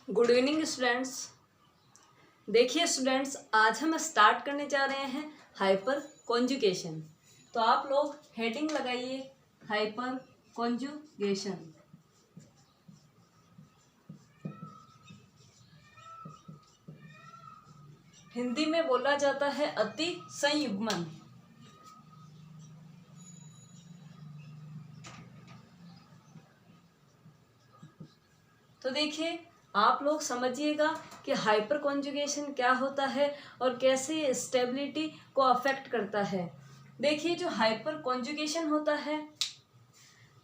Good evening students. देखिए students, आज हम स्टार्ट करने जा रहे हैं हाइपर कॉन्जुगेशन। तो आप लोग हेडिंग लगाइए हाइपर कॉन्जुगेशन। हिंदी में बोला जाता है अति संयुग्मन। तो देखिए, आप लोग समझिएगा कि हाइपर कॉन्जुगेशन क्या होता है और कैसे स्टेबिलिटी को अफेक्ट करता है। देखिए, जो हाइपर कॉन्जुगेशन होता है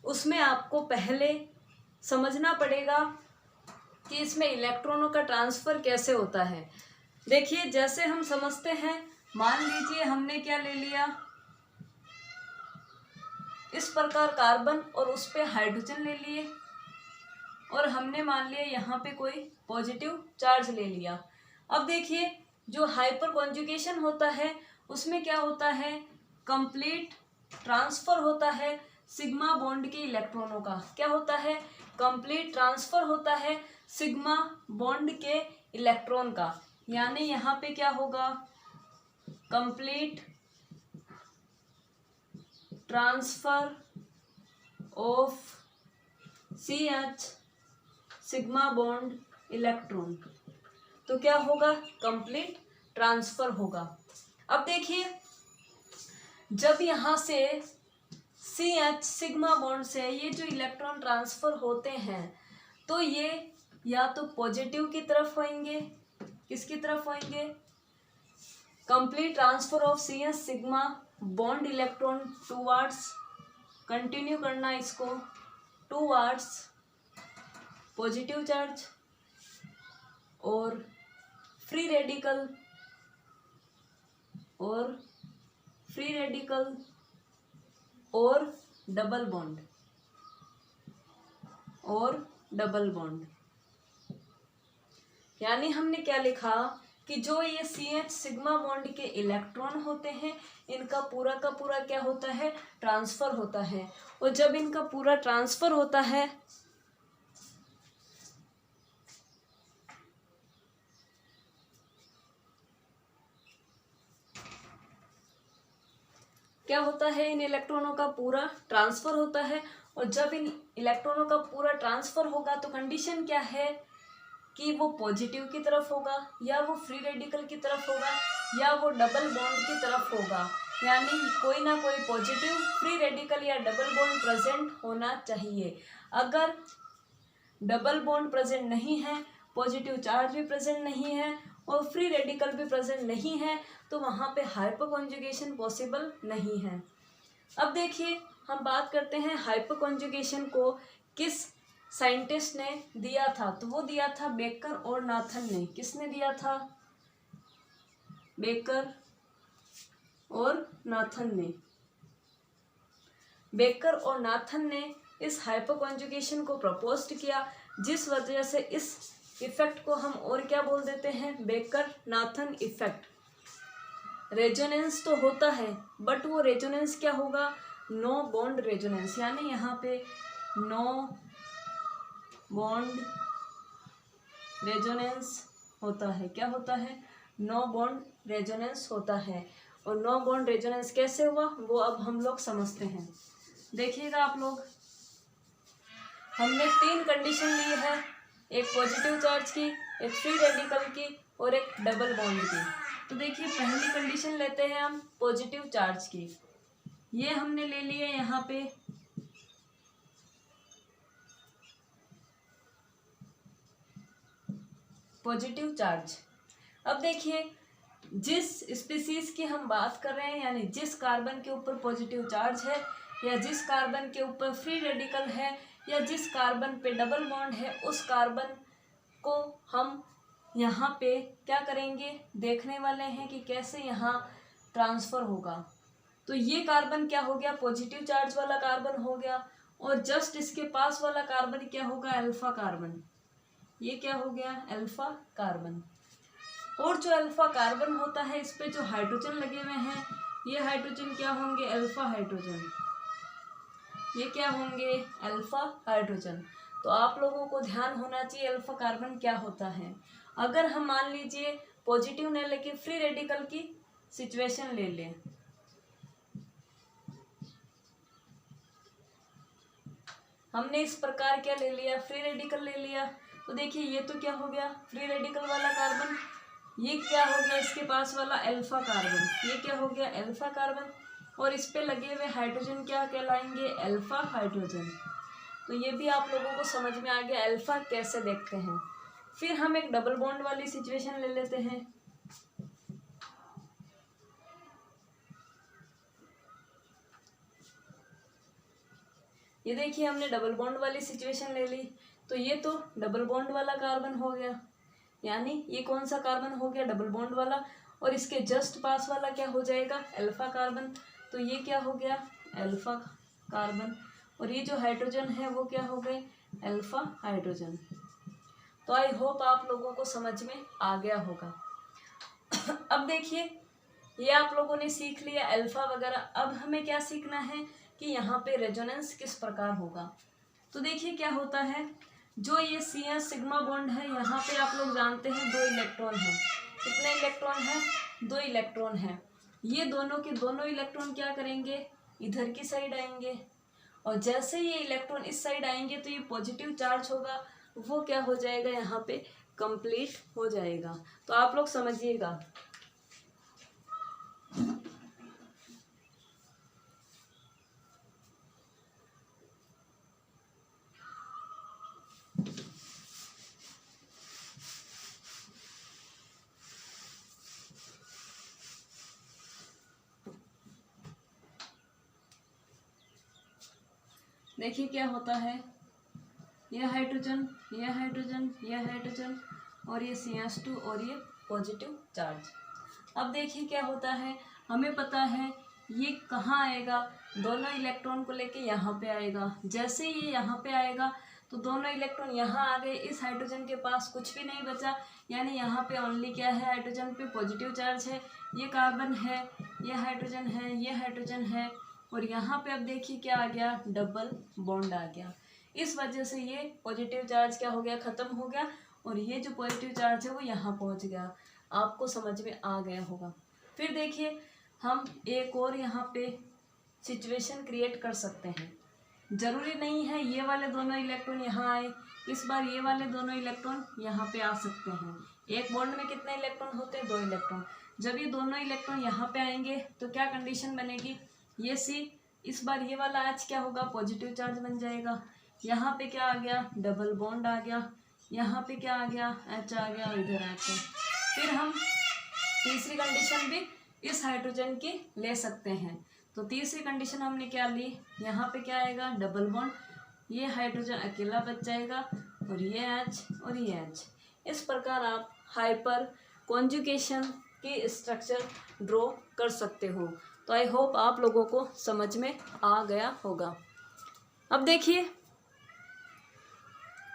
उसमें आपको पहले समझना पड़ेगा कि इसमें इलेक्ट्रॉनों का ट्रांसफर कैसे होता है। देखिए, जैसे हम समझते हैं, मान लीजिए हमने क्या ले लिया, इस प्रकार कार्बन और उस पे हाइड्रोजन ले लिए और हमने मान लिया यहाँ पे कोई पॉजिटिव चार्ज ले लिया। अब देखिए, जो हाइपर कॉन्जुगेशन होता है उसमें क्या होता है, कंप्लीट ट्रांसफर होता है सिग्मा बॉन्ड के इलेक्ट्रॉनों का। क्या होता है, कंप्लीट ट्रांसफर होता है सिग्मा बॉन्ड के इलेक्ट्रॉन का। यानी यहाँ पे क्या होगा, complete transfer of CH sigma bond electron. तो क्या होगा, कंप्लीट ट्रांसफर होगा। अब देखिए, जब यहाँ से CH सिग्मा बॉन्ड से ये जो इलेक्ट्रॉन ट्रांसफर होते हैं तो ये या तो पॉजिटिव की तरफ होंगे, किसकी तरफ होंगे, complete transfer of CH sigma bond electron towards, continue करना इसको, टूवर्ड्स पॉजिटिव चार्ज और फ्री रेडिकल और डबल बॉन्ड। यानी हमने क्या लिखा कि जो ये CH सिग्मा बॉन्ड के इलेक्ट्रॉन होते हैं इनका पूरा का पूरा क्या होता है, ट्रांसफर होता है। और जब इनका पूरा ट्रांसफर होता है क्या होता है, इन इलेक्ट्रॉनों का पूरा ट्रांसफर होता है। और जब इन इलेक्ट्रॉनों का पूरा ट्रांसफर होगा तो कंडीशन क्या है कि वो पॉजिटिव की तरफ होगा या वो फ्री रेडिकल की तरफ होगा या वो डबल बॉन्ड की तरफ होगा। यानी कोई ना कोई पॉजिटिव, फ्री रेडिकल या डबल बॉन्ड प्रेजेंट होना चाहिए। अगर डबल बॉन्ड प्रेजेंट नहीं है, पॉजिटिव चार्ज भी प्रेजेंट नहीं है और फ्री रेडिकल भी प्रेजेंट नहीं है तो वहाँ पे हाइपर कॉन्जुगेशन पॉसिबल नहीं है। अब देखिए, हम बात करते हैं हाइपर कॉन्जुगेशन को किस साइंटिस्ट ने दिया था। तो वो दिया था बेकर और नाथन ने। किसने दिया था, बेकर और नाथन ने। बेकर और नाथन ने इस हाइपर कॉन्जुगेशन को प्रपोज किया, जिस वजह से इस इफेक्ट को हम और क्या बोल देते हैं, बेकर नाथन इफेक्ट। रेजोनेंस तो होता है बट वो रेजोनेंस क्या होगा, नो बॉन्ड रेजोनेंस। यानी यहाँ पे नो बॉन्ड रेजोनेंस होता है। क्या होता है, नो बॉन्ड रेजोनेंस होता है। और नो बॉन्ड रेजोनेंस कैसे हुआ वो अब हम लोग समझते हैं। देखिएगा आप लोग, हमने 3 कंडीशन ली है, एक पॉजिटिव चार्ज की, एक फ्री रेडिकल की और एक डबल बॉन्ड की। तो देखिए, पहली कंडीशन लेते हैं हम पॉजिटिव चार्ज की। ये हमने ले लिए यहाँ पे पॉजिटिव चार्ज। अब देखिए, जिस स्पीसीज की हम बात कर रहे हैं, यानी जिस कार्बन के ऊपर पॉजिटिव चार्ज है या जिस कार्बन के ऊपर फ्री रेडिकल है या जिस कार्बन पे डबल बॉन्ड है, उस कार्बन को हम यहाँ पे क्या करेंगे, देखने वाले हैं कि कैसे यहाँ ट्रांसफर होगा। तो ये कार्बन क्या हो गया, पॉजिटिव चार्ज वाला कार्बन हो गया। और जस्ट इसके पास वाला कार्बन क्या होगा, अल्फा कार्बन। ये क्या हो गया, अल्फा कार्बन। और जो अल्फा कार्बन होता है, इस पे जो हाइड्रोजन लगे हुए हैं, ये हाइड्रोजन क्या होंगे, अल्फा हाइड्रोजन। ये क्या होंगे, अल्फा हाइड्रोजन। तो आप लोगों को ध्यान होना चाहिए अल्फा कार्बन क्या होता है। अगर हम मान लीजिए पॉजिटिव न लेके फ्री रेडिकल की सिचुएशन ले लें, हमने इस प्रकार क्या ले लिया, फ्री रेडिकल ले लिया, तो देखिए ये तो क्या हो गया फ्री रेडिकल वाला कार्बन, ये क्या हो गया इसके पास वाला अल्फा कार्बन, ये क्या हो गया अल्फा कार्बन, और इस पे लगे हुए हाइड्रोजन क्या कहलाएंगे अल्फा हाइड्रोजन। तो ये भी आप लोगों को समझ में आ गया अल्फा कैसे देखते हैं। फिर हम एक डबल बॉन्ड वाली सिचुएशन ले लेते हैं। ये देखिए हमने डबल बॉन्ड वाली सिचुएशन ले ली, तो ये तो डबल बॉन्ड वाला कार्बन हो गया, यानी ये कौन सा कार्बन हो गया डबल बॉन्ड वाला, और इसके जस्ट पास वाला क्या हो जाएगा अल्फा कार्बन, तो ये क्या हो गया अल्फा कार्बन, और ये जो हाइड्रोजन है वो क्या हो गए अल्फा हाइड्रोजन। तो आई होप आप लोगों को समझ में आ गया होगा। अब देखिए ये आप लोगों ने सीख लिया अल्फा वगैरह, अब हमें क्या सीखना है कि यहाँ पे रेजोनेंस किस प्रकार होगा। तो देखिए क्या होता है, जो ये CS सिग्मा बॉन्ड है यहाँ पे आप लोग जानते हैं 2 इलेक्ट्रॉन है, कितने इलेक्ट्रॉन है 2 इलेक्ट्रॉन है, ये दोनों के दोनों इलेक्ट्रॉन क्या करेंगे इधर की साइड आएंगे, और जैसे ये इलेक्ट्रॉन इस साइड आएंगे तो ये पॉजिटिव चार्ज होगा वो क्या हो जाएगा यहाँ पे कंप्लीट हो जाएगा। तो आप लोग समझिएगा। देखिए क्या होता है, यह हाइड्रोजन यह हाइड्रोजन यह हाइड्रोजन और ये CS2 और ये पॉजिटिव चार्ज। अब देखिए क्या होता है, हमें पता है ये कहाँ आएगा, दोनों इलेक्ट्रॉन को लेके यहाँ पे आएगा, जैसे ये यहाँ पे आएगा तो दोनों इलेक्ट्रॉन यहाँ आ गए, इस हाइड्रोजन के पास कुछ भी नहीं बचा, यानी यहाँ पे ओनली क्या है हाइड्रोजन पे पॉजिटिव चार्ज है, ये कार्बन है, ये हाइड्रोजन है, ये हाइड्रोजन है, और यहाँ पे अब देखिए क्या आ गया डबल बॉन्ड आ गया, इस वजह से ये पॉजिटिव चार्ज क्या हो गया खत्म हो गया, और ये जो पॉजिटिव चार्ज है वो यहाँ पहुँच गया। आपको समझ में आ गया होगा। फिर देखिए हम एक और यहाँ पे सिचुएशन क्रिएट कर सकते हैं, जरूरी नहीं है ये वाले दोनों इलेक्ट्रॉन यहाँ आए, इस बार ये वाले दोनों इलेक्ट्रॉन यहाँ पे आ सकते हैं। एक बॉन्ड में कितने इलेक्ट्रॉन होते हैं 2 इलेक्ट्रॉन, जब ये दोनों इलेक्ट्रॉन यहाँ पे आएंगे तो क्या कंडीशन बनेगी, ये C इस बार ये वाला H क्या होगा पॉजिटिव चार्ज बन जाएगा, यहाँ पे क्या आ गया डबल बॉन्ड आ गया, यहाँ पे क्या आ गया H आ गया और इधर H है। फिर हम तीसरी कंडीशन भी इस हाइड्रोजन की ले सकते हैं, तो तीसरी कंडीशन हमने क्या ली, यहाँ पे क्या आएगा डबल बॉन्ड, ये हाइड्रोजन अकेला बच जाएगा और ये H और ये H। इस प्रकार आप हाइपर कॉन्जुगेशन की स्ट्रक्चर ड्रॉ कर सकते हो। तो आई होप आप लोगों को समझ में आ गया होगा। अब देखिए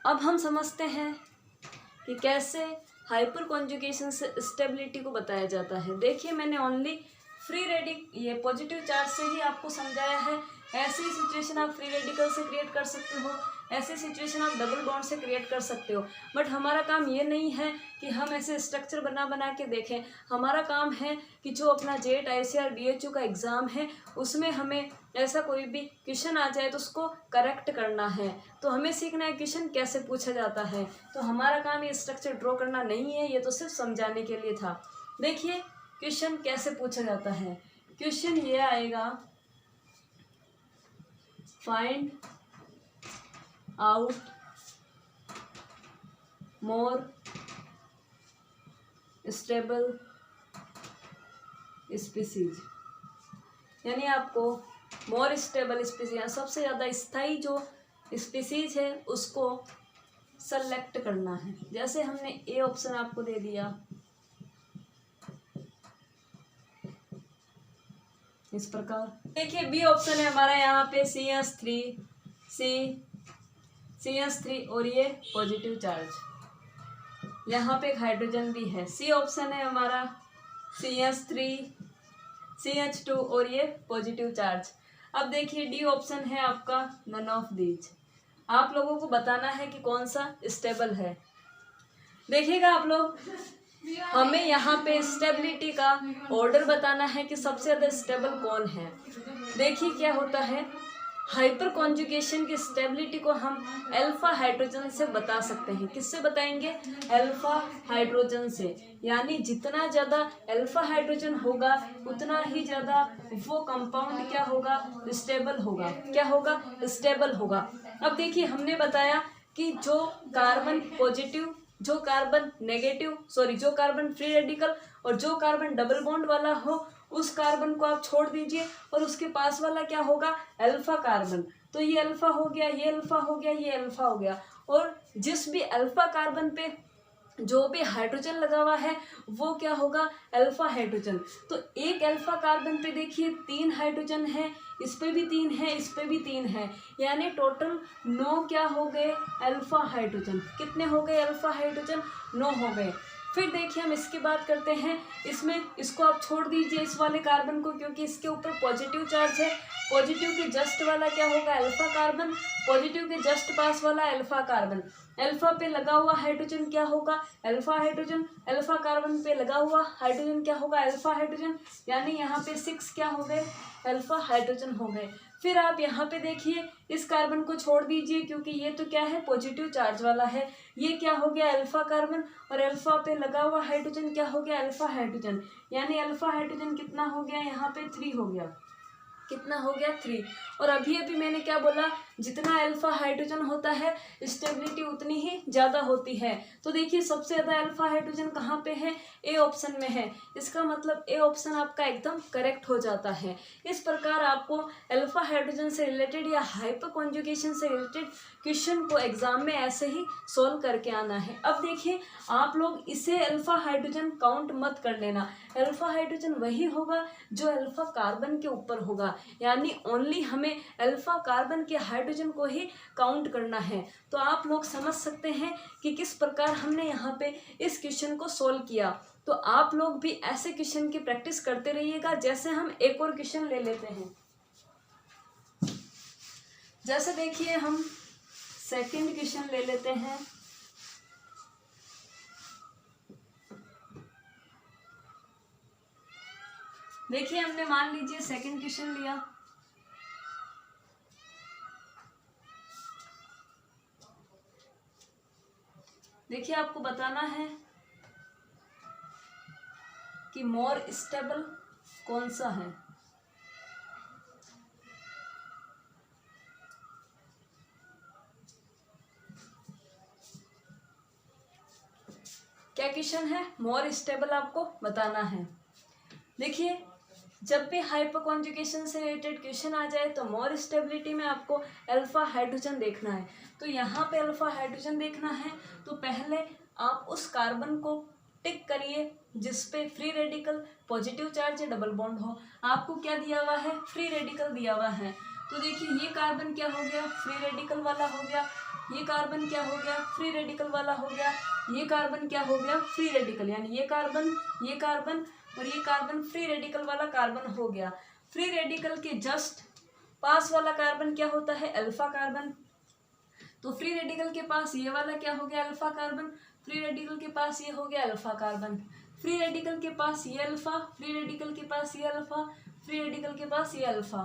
अब हम समझते हैं कि कैसे हाइपर कॉन्जुगेशन से स्टेबिलिटी को बताया जाता है। देखिए मैंने ओनली फ्री ये पॉजिटिव चार्ज से ही आपको समझाया है, ऐसी सिचुएशन आप फ्री रेडिकल से क्रिएट कर सकते हो, ऐसी सिचुएशन आप डबल बॉन्ड से क्रिएट कर सकते हो, बट हमारा काम ये नहीं है कि हम ऐसे स्ट्रक्चर बना बना के देखें। हमारा काम है कि जो अपना JET ICAR BHU का एग्ज़ाम है उसमें हमें ऐसा कोई भी क्वेश्चन आ जाए तो उसको करेक्ट करना है, तो हमें सीखना है क्वेश्चन कैसे पूछा जाता है। तो हमारा काम ये स्ट्रक्चर ड्रॉ करना नहीं है, ये तो सिर्फ समझाने के लिए था। देखिए क्वेश्चन कैसे पूछा जाता है, क्वेश्चन ये आएगा find out more stable species, यानी आपको मोर स्टेबल स्पीसीज सबसे ज़्यादा स्थायी जो स्पीसीज है उसको सेलेक्ट करना है। जैसे हमने ए ऑप्शन आपको दे दिया, इस प्रकार देखिए बी ऑप्शन है हमारा यहाँ पे CS3 और ये पॉजिटिव चार्ज, यहाँ पे एक हाइड्रोजन भी है। सी ऑप्शन है हमारा CS3 CH2 और ये पॉजिटिव चार्ज। अब देखिए डी ऑप्शन है आपका नन ऑफ दीज। आप लोगों को बताना है कि कौन सा स्टेबल है। देखिएगा आप लोग, हमें यहाँ पे स्टेबिलिटी का ऑर्डर बताना है कि सबसे ज़्यादा स्टेबल कौन है। देखिए क्या होता है, हाइपर कॉन्जुगेशन की स्टेबिलिटी को हम अल्फा हाइड्रोजन से बता सकते हैं। किससे बताएंगे? अल्फा हाइड्रोजन से। यानी जितना ज़्यादा अल्फा हाइड्रोजन होगा उतना ही ज़्यादा वो कंपाउंड क्या होगा? स्टेबल होगा। क्या होगा? स्टेबल होगा। अब देखिए हमने बताया कि जो कार्बन पॉजिटिव, जो कार्बन नेगेटिव, जो कार्बन फ्री रेडिकल और जो कार्बन डबल बॉन्ड वाला हो, उस कार्बन को आप छोड़ दीजिए और उसके पास वाला क्या होगा? Alpha carbon. तो ये अल्फा हो गया, ये अल्फा हो गया, ये अल्फा हो गया। और जिस भी अल्फा कार्बन पे जो भी हाइड्रोजन लगा हुआ है वो क्या होगा? Alpha hydrogen. तो एक अल्फा कार्बन पे देखिए 3 हाइड्रोजन है, इस पे भी 3 है, इस पे भी 3 है, यानी टोटल 9 क्या हो गए? Alpha hydrogen. कितने हो गए अल्फा हाइड्रोजन? 9 हो गए। फिर देखिए हम इसकी बात करते हैं, इसमें इसको आप छोड़ दीजिए इस वाले कार्बन को, क्योंकि इसके ऊपर पॉजिटिव चार्ज है। पॉजिटिव के जस्ट वाला क्या होगा? Alpha carbon. पॉजिटिव के जस्ट पास वाला अल्फा कार्बन। अल्फा पे लगा हुआ हाइड्रोजन क्या होगा? Alpha hydrogen. अल्फा कार्बन पे लगा हुआ हाइड्रोजन क्या होगा? Alpha hydrogen. यानी यहाँ पे 6 क्या हो गए? अल्फा हाइड्रोजन हो गए। फिर आप यहाँ पे देखिए इस कार्बन को छोड़ दीजिए, क्योंकि ये तो क्या है? पॉजिटिव चार्ज वाला है। ये क्या हो गया? Alpha carbon. और अल्फा पे लगा हुआ हाइड्रोजन क्या हो गया? Alpha hydrogen. यानी अल्फा हाइड्रोजन कितना हो गया? यहाँ पे 3 हो गया। कितना हो गया? 3। और अभी अभी मैंने क्या बोला? जितना अल्फा हाइड्रोजन होता है स्टेबिलिटी उतनी ही ज़्यादा होती है। तो देखिए सबसे ज़्यादा अल्फा हाइड्रोजन कहाँ पे है? ए ऑप्शन में है। इसका मतलब ए ऑप्शन आपका एकदम करेक्ट हो जाता है। इस प्रकार आपको अल्फा हाइड्रोजन से रिलेटेड या हाइपर कॉन्जुगेशन से रिलेटेड क्वेश्चन को एग्जाम में ऐसे ही सोल्व करके आना है। अब देखिए आप लोग इसे अल्फा हाइड्रोजन काउंट मत कर लेना। अल्फा हाइड्रोजन वही होगा जो अल्फा कार्बन के ऊपर होगा, यानी ओनली हमें अल्फा कार्बन के हाइड्रोजन को ही काउंट करना है। तो आप लोग समझ सकते हैं कि किस प्रकार हमने यहाँ पे इस क्वेश्चन को सोल्व किया। तो आप लोग भी ऐसे क्वेश्चन की प्रैक्टिस करते रहिएगा। जैसे हम एक और क्वेश्चन ले लेते हैं, जैसे देखिए हम सेकंड क्वेश्चन ले लेते हैं। देखिए हमने मान लीजिए सेकंड क्वेश्चन लिया। देखिए आपको बताना है कि मोर स्टेबल कौन सा है। क्या क्वेश्चन है? मोर स्टेबल आपको बताना है। देखिए जब भी हाइपर कॉन्जुगेशन से रिलेटेड क्वेश्चन आ जाए तो मोर स्टेबिलिटी में आपको अल्फा हाइड्रोजन देखना है। तो यहाँ पे अल्फा हाइड्रोजन देखना है तो पहले आप उस कार्बन को टिक करिए जिस पे फ्री रेडिकल, पॉजिटिव चार्ज या डबल बॉन्ड हो। आपको क्या दिया हुआ है? फ्री रेडिकल दिया हुआ है। तो देखिए ये कार्बन क्या हो गया? फ्री रेडिकल वाला हो गया। ये कार्बन क्या हो गया? फ्री रेडिकल वाला हो गया। ये कार्बन क्या हो गया? फ्री रेडिकल, यानी ये कार्बन और ये कार्बन फ्री रेडिकल वाला कार्बन हो गया। फ्री रेडिकल के जस्ट पास वाला कार्बन क्या होता है? Alpha carbon. तो फ्री रेडिकल के पास ये वाला क्या हो गया? Alpha carbon. फ्री रेडिकल के पास ये हो गया अल्फा कार्बन। फ्री रेडिकल के पास ये अल्फा, फ्री रेडिकल के पास ये अल्फा, फ्री रेडिकल के पास ये अल्फा,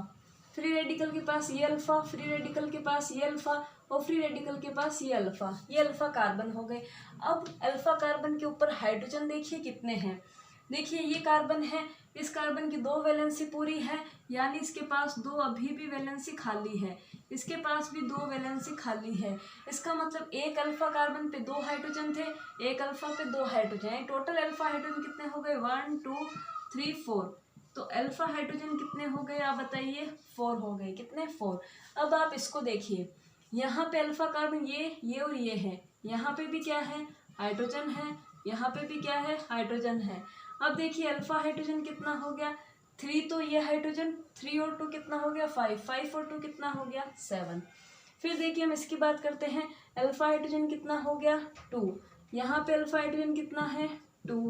फ्री रेडिकल के पास ये अल्फा, फ्री रेडिकल के पास ये अल्फा और फ्री रेडिकल के पास ये अल्फा। ये अल्फा कार्बन हो गए। अब अल्फा कार्बन के ऊपर हाइड्रोजन देखिए कितने हैं। देखिए ये कार्बन है, इस कार्बन की 2 वैलेंसी पूरी है, यानी इसके पास 2 अभी भी वैलेंसी खाली है। इसके पास भी 2 वैलेंसी खाली है। इसका मतलब एक अल्फा कार्बन पे 2 हाइड्रोजन थे, एक अल्फा पे 2 हाइड्रोजन, यानी टोटल अल्फा हाइड्रोजन कितने हो गए? 1 2 3 4। तो अल्फा हाइड्रोजन कितने हो गए आप बताइए? 4 हो गए। कितने? 4। अब आप इसको देखिए, यहाँ पे अल्फा कार्बन ये और ये है, यहाँ पे भी क्या है? हाइड्रोजन है, यहाँ पे भी क्या है? हाइड्रोजन है। अब देखिए अल्फा हाइड्रोजन कितना हो गया? 3। तो ये हाइड्रोजन 3 और 2 कितना हो गया? 5। 5 और 2 कितना हो गया? 7। फिर देखिए हम इसकी बात करते हैं, अल्फा हाइड्रोजन कितना हो गया? 2। यहाँ पे अल्फा हाइड्रोजन कितना है? 2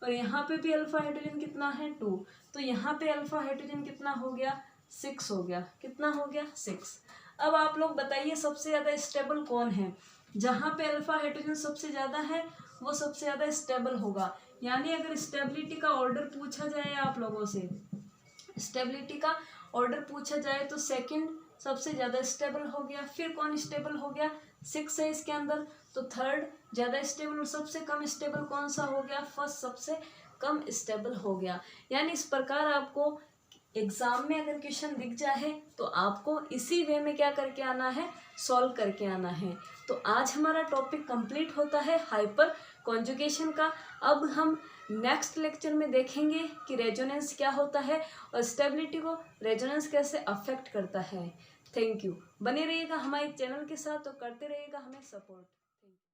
और यहाँ पे भी अल्फा हाइड्रोजन कितना है? 2। तो यहाँ पे अल्फा हाइड्रोजन कितना हो गया? 6 हो गया। कितना हो गया? 6। अब आप लोग बताइए सबसे ज़्यादा स्टेबल कौन है। जहाँ पे अल्फा हाइड्रोजन सबसे ज़्यादा है वो सबसे ज़्यादा स्टेबल होगा। यानी अगर स्टेबिलिटी का ऑर्डर पूछा जाए आप लोगों से, स्टेबिलिटी का ऑर्डर पूछा जाए तो सेकंड सबसे ज़्यादा स्टेबल हो गया। फिर कौन स्टेबल हो गया, 6 है इसके अंदर, तो थर्ड ज़्यादा स्टेबल। और सबसे कम स्टेबल कौन सा हो गया, फर्स्ट सबसे कम स्टेबल हो गया। यानी इस प्रकार आपको एग्जाम में अगर क्वेश्चन दिख जाए तो आपको इसी वे में क्या करके आना है, सॉल्व करके आना है। तो आज हमारा टॉपिक कंप्लीट होता है हाइपर कॉन्जुगेशन का। अब हम नेक्स्ट लेक्चर में देखेंगे कि रेजोनेंस क्या होता है और स्टेबिलिटी को रेजोनेंस कैसे अफेक्ट करता है। Thank you. बने रहिएगा हमारे चैनल के साथ, तो करते रहिएगा हमें सपोर्ट।